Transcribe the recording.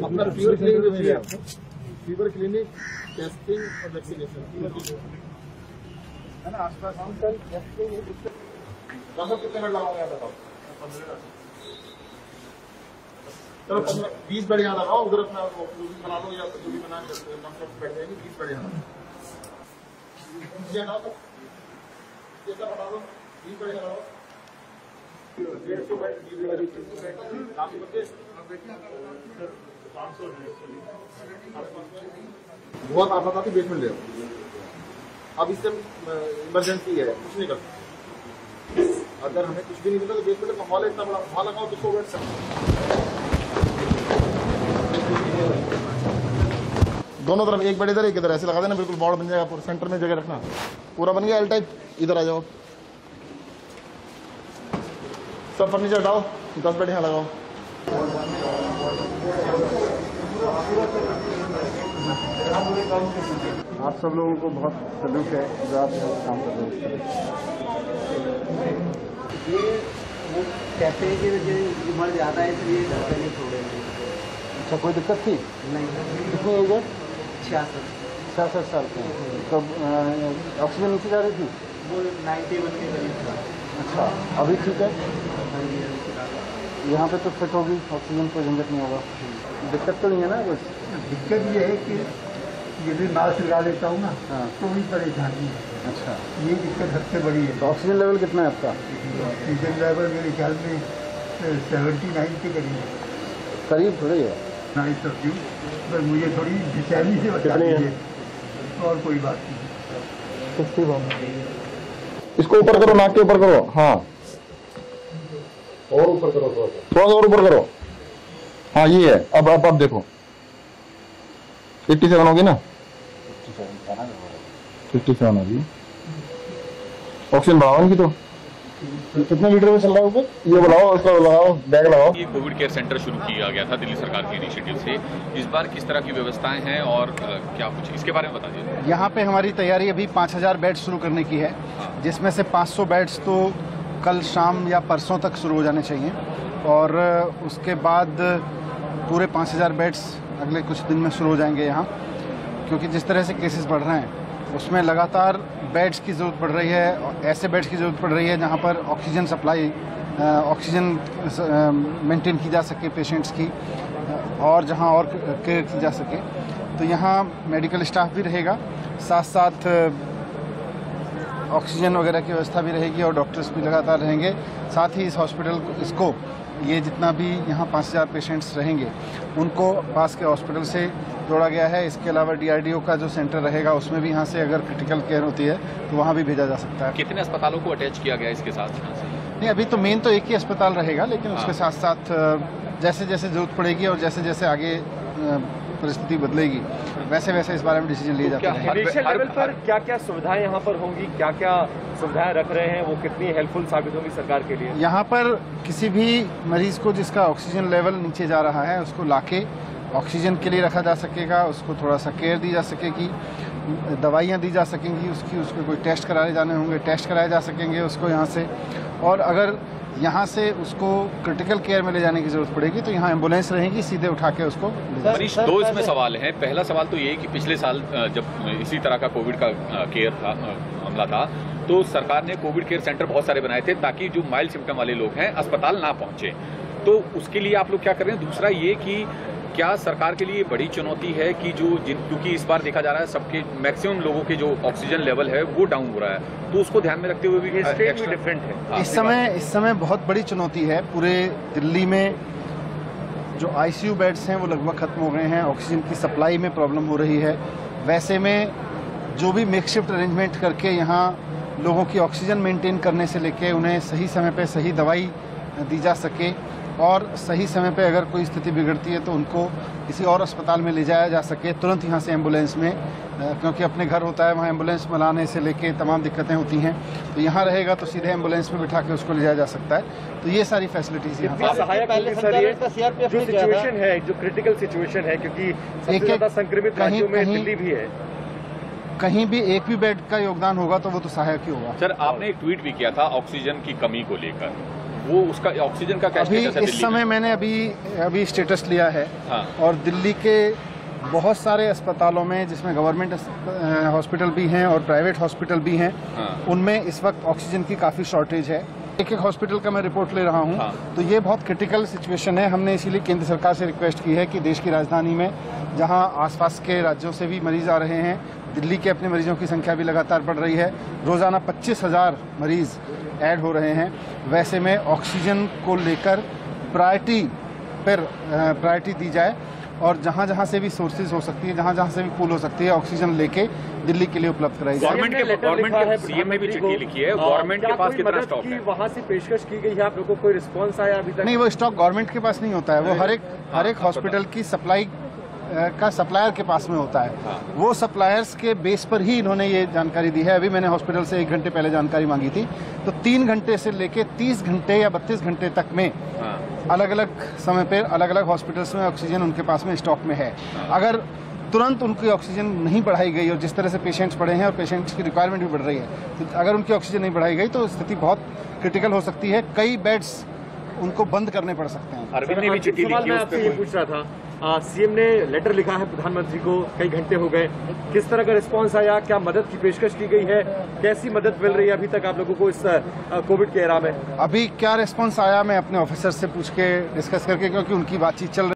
अपना fever clinic में है, फीवर क्लिनिक, टेस्टिंग और वैक्सीनेशन है ना आसपास। कितने मिनट लगाओगे बताओ? 15। चलो 20 बेड यहाँ लगाओ, उधर अपना बना लो या जो भी बना बैठ जाएंगे। 20 बेड यहाँ बता दो, 20 बेड लगाओ। 150 बेड बहुत आप बताती बेसमेंट ले। अब इससे इमरजेंसी है, कुछ नहीं कर सकते। अगर हमें कुछ भी नहीं मिला तो बेसमेंट का हॉल इतना बड़ा वहां लगाओ तो 100 बेड दोनों तरफ, एक बेड इधर एक इधर, ऐसे लगा देना, बिल्कुल बॉर्ड बन जाएगा। पूरा सेंटर में जगह रखना, पूरा बन गया एल टाइप। इधर आ जाओ, सब फर्नीचर हटाओ, 10 बेड यहाँ लगाओ। आप सब लोगों को बहुत सल्यूट है जो आप काम कर रहे हैं। ये वो कहते हैं कि उम्र ज़्यादा है इसलिए घर पे नहीं छोड़ेंगे। अच्छा, कोई दिक्कत थी? नहीं। कितनी एज है? 66 साल की। कब ऑक्सीजन नीचे जा रही थी? वो 91 के करीब था। अच्छा, अभी ठीक है? यहाँ पे तो फिट होगी, ऑक्सीजन कोई झंझट नहीं होगा। दिक्कत तो नहीं है ना कुछ? दिक्कत ये है कि यदि मास्क लगा लेता हूँ ना तो भी परेशानी है। अच्छा, ये दिक्कत सबसे बड़ी है। तो ऑक्सीजन लेवल कितना है आपका? ऑक्सीजन लेवल मेरे ख्याल में 79 के करीब है। करीब थोड़ी है। नाइस ऑफ यू, पर मुझे थोड़ी बेचैनी से बता दीजिए, और कोई बात नहीं। इसको ऊपर करो, नाक के ऊपर करो। हाँ, और ऊपर करो, थोड़ा सा और ऊपर करो। हाँ, ये है। अब देखो 87 होगी ना? 57 होगी। ऑक्सीजन बढ़ाओ इनकी। तो कितने लीटर में चल रहा है ऊपर? ये बढ़ाओ, उसका लगाओ, बैग लगाओ। ये कोविड केयर सेंटर शुरू किया गया था दिल्ली सरकार के इनिशिएटिव से। इस बार किस तरह की व्यवस्थाएं हैं और क्या कुछ इसके बारे में बता दीजिए। यहाँ पे हमारी तैयारी अभी 5000 बेड शुरू करने की है, जिसमें से 500 बेड्स तो कल शाम या परसों तक शुरू हो जाने चाहिए, और उसके बाद पूरे 5000 बेड्स अगले कुछ दिन में शुरू हो जाएंगे यहाँ। क्योंकि जिस तरह से केसेस बढ़ रहे हैं उसमें लगातार बेड्स की ज़रूरत पड़ रही है, ऐसे बेड्स की ज़रूरत पड़ रही है जहाँ पर ऑक्सीजन सप्लाई, ऑक्सीजन मेंटेन की जा सके पेशेंट्स की, और जहाँ और केयर की जा सके। तो यहाँ मेडिकल स्टाफ भी रहेगा, साथ साथ ऑक्सीजन वगैरह की व्यवस्था भी रहेगी, और डॉक्टर्स भी लगातार रहेंगे। साथ ही इस हॉस्पिटल इसको ये जितना भी यहाँ 5000 पेशेंट्स रहेंगे उनको पास के हॉस्पिटल से जोड़ा गया है। इसके अलावा DRDO का जो सेंटर रहेगा उसमें भी यहाँ से अगर क्रिटिकल केयर होती है तो वहाँ भी भेजा जा सकता है। कितने अस्पतालों को अटैच किया गया इसके साथ? नहीं, अभी तो मेन तो एक ही अस्पताल रहेगा, लेकिन उसके साथ साथ जैसे जैसे जरूरत पड़ेगी और जैसे जैसे आगे परिस्थिति बदलेगी वैसे वैसे इस बारे में डिसीजन लिए जाते हैं। इनिशियल लेवल पर क्या क्या सुविधाएं यहाँ पर होंगी, क्या क्या सुविधाएं रख रहे हैं, वो कितनी हेल्पफुल साबित होंगी सरकार के लिए? यहाँ पर किसी भी मरीज को जिसका ऑक्सीजन लेवल नीचे जा रहा है उसको लाके ऑक्सीजन के लिए रखा जा सकेगा, उसको थोड़ा सा केयर दी जा सकेगी, दवाइयाँ दी जा सकेंगी उसको कोई टेस्ट कराए जाने होंगे, टेस्ट कराए जा सकेंगे उसको यहाँ से। और अगर यहाँ से उसको क्रिटिकल केयर में ले जाने की जरूरत पड़ेगी तो यहाँ एम्बुलेंस रहेगी, सीधे उठा के उसको। मनीष, दो इसमें सवाल हैं। पहला सवाल तो ये कि पिछले साल जब इसी तरह का कोविड का केयर था, हमला था, तो सरकार ने कोविड केयर सेंटर बहुत सारे बनाए थे ताकि जो माइल्ड सिम्टम वाले लोग हैं अस्पताल ना पहुंचे। तो उसके लिए आप लोग क्या कर रहे हैं? दूसरा ये कि क्या सरकार के लिए बड़ी चुनौती है कि क्योंकि इस बार देखा जा रहा है सबके मैक्सिमम लोगों के जो ऑक्सीजन लेवल है वो डाउन हो रहा है, तो उसको ध्यान में रखते हुए भी स्टेट भी डिफरेंट है। इस समय बहुत बड़ी चुनौती है। पूरे दिल्ली में जो ICU बेड्स हैं वो लगभग खत्म हो गए हैं, ऑक्सीजन की सप्लाई में प्रॉब्लम हो रही है। वैसे में जो भी मेकशिफ्ट अरेंजमेंट करके यहाँ लोगों की ऑक्सीजन मेंटेन करने से लेके उन्हें सही समय पे सही दवाई दी जा सके, और सही समय पे अगर कोई स्थिति बिगड़ती है तो उनको किसी और अस्पताल में ले जाया जा सके तुरंत यहाँ से एम्बुलेंस में, क्योंकि अपने घर होता है वहाँ एम्बुलेंस बनाने से लेके तमाम दिक्कतें होती हैं। तो यहाँ रहेगा तो सीधे एम्बुलेंस में बिठा के उसको ले जाया जा सकता है। तो ये सारी फैसिलिटीज यहाँ जो सिचुएशन है, जो क्रिटिकल सिचुएशन है, क्योंकि सबसे ज़्यादा संक्रमित राज्यों में दिल्ली भी है, कहीं भी एक भी बेड का योगदान होगा तो वो तो सहायक ही होगा। सर, आपने एक ट्वीट भी किया था ऑक्सीजन की कमी को लेकर, वो उसका ऑक्सीजन का क्या अभी स्टेटस है इस दिल्ली समय में? मैंने अभी स्टेटस लिया है हाँ। और दिल्ली के बहुत सारे अस्पतालों में, जिसमें गवर्नमेंट हॉस्पिटल भी हैं और प्राइवेट हॉस्पिटल भी हैं, हाँ। उनमें इस वक्त ऑक्सीजन की काफ़ी शॉर्टेज है। एक एक हॉस्पिटल का मैं रिपोर्ट ले रहा हूं। हाँ। तो ये बहुत क्रिटिकल सिचुएशन है। हमने इसीलिए केंद्र सरकार से रिक्वेस्ट की है कि देश की राजधानी में, जहां आसपास के राज्यों से भी मरीज आ रहे हैं, दिल्ली के अपने मरीजों की संख्या भी लगातार बढ़ रही है, रोज़ाना 25,000 मरीज ऐड हो रहे हैं, वैसे में ऑक्सीजन को लेकर प्रायोरिटी दी जाए और जहां जहां से भी सोर्सेज हो सकती है, जहां जहां से भी पूल हो सकती है, ऑक्सीजन लेके दिल्ली के लिए उपलब्ध कराई जाए। गवर्नमेंट के सीएम ने भी चिट्ठी लिखी है, गवर्नमेंट के पास कितना स्टॉक है? वहाँ से पेशकश की गई है, आप लोगों को कोई रिस्पॉन्स आया अभी तक? नहीं, वो स्टॉक गवर्नमेंट के पास नहीं होता है, वो हर एक हॉस्पिटल की सप्लाई का सप्लायर के पास में होता है। वो सप्लायर्स के बेस पर ही इन्होंने ये जानकारी दी है। अभी मैंने हॉस्पिटल से 1 घंटे पहले जानकारी मांगी थी, तो 3 घंटे से लेके 30 घंटे या 32 घंटे तक में अलग अलग समय पर अलग अलग हॉस्पिटल्स में ऑक्सीजन उनके पास में स्टॉक में है। अगर तुरंत उनकी ऑक्सीजन नहीं बढ़ाई गई और जिस तरह से पेशेंट्स बढ़े हैं और पेशेंट्स की रिक्वायरमेंट भी बढ़ रही है, तो अगर उनकी ऑक्सीजन नहीं बढ़ाई गई तो स्थिति बहुत क्रिटिकल हो सकती है। कई बेड्स उनको बंद करने पड़ सकते हैं। अरविंद ने भी चिट्ठी लिखी है, उस पे ये पूछ रहा था, सीएम ने लेटर लिखा है प्रधानमंत्री को, कई घंटे हो गए, किस तरह का रिस्पांस आया, क्या मदद की पेशकश की गई है, कैसी मदद मिल रही है अभी तक आप लोगों को इस कोविड के एरा में? अभी क्या रिस्पांस आया मैं अपने ऑफिसर से पूछ के डिस्कस करके, क्योंकि उनकी बातचीत चल रही